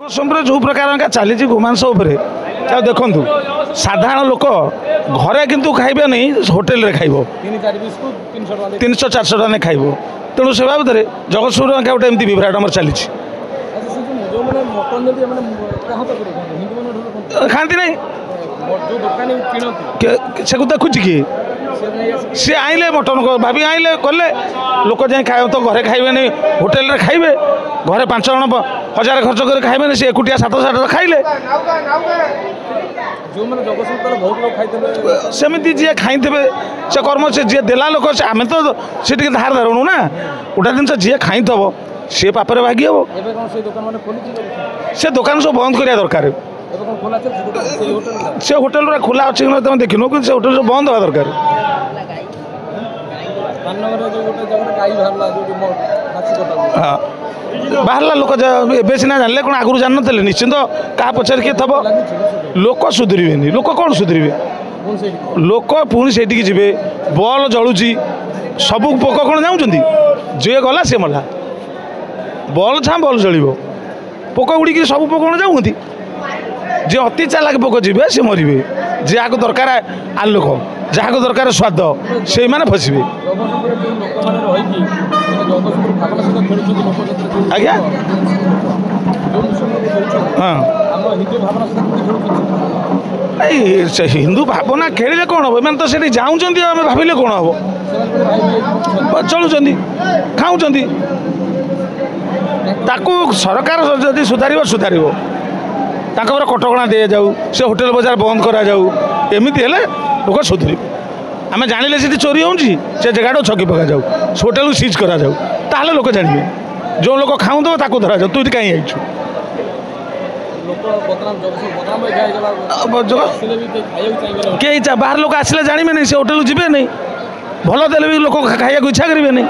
जो प्रकार चली गोमांस देखु साधारण लोक घरे किंतु खाइबे नहीं होटेल रे खाइबो 300-400 टका खाइबो तेणु से बाबद जगतसिंहपुर गोटे एमती विभ्राट आम चली खाती नहीं से देखुची कि सी आइले मटन भाभी आइले कले लोक जाए खाए तो घरे खाइबे नहीं होटेल रे खाइबे घरे 5 जन 1000 खर्च कर खाइबे नहीं सी एकुटिया 700 खाइले सेमती जी खाईथे से कर्म से जी देला लोक आम तो सी धार धरुणु ना गोटा जिन जी खाईथब सी पापरे भागी हम से दुकान सब बंद करा दरकार से होटेल खोला अच्छे तुम देखिन कि होटेल सब बंद हवा दरकार हाँ बाहर लोक ए सीना जान कौन आगुरी जान नी निश्चिंत क्या पचार किए थब लोक सुधरबे लोक कौन सुधरबे लोक पुणी से जी बल जलुची सब पोक कौन जाऊँच जी गला सी मला बल छा बल चलो पोक उड़ी सब पोक कौन जाऊँगी जे अति चालाक पोक जी सी मरबे जहाँ दरकार आलोक जहाँ दरकार स्वाद से मैंने फसबे आज्ञा हाँ हिंदू भावना खेलिले कौन हम एम तो से जाऊँच आम भाविले कौन हम चलुँच खाऊँ ताकू सरकार जदि सुधार सुधार कटकणा दि जाऊ से होटेल बाजार बंद करा जाऊ एमती हेले लोक सुधर आम जानिले से चोरी होची से जगह छकी पका जाऊ होटेल सीज करा जाऊ ताहले लोक जानवे जो लोक खाऊ दो ताकू धरा जाऊ तू कहीं आईचु कई बाहर लोक आसिले जानवे नहीं से होटेल जीवे नहीं भल देले भी लोक खाइया इच्छा करेंगे नहीं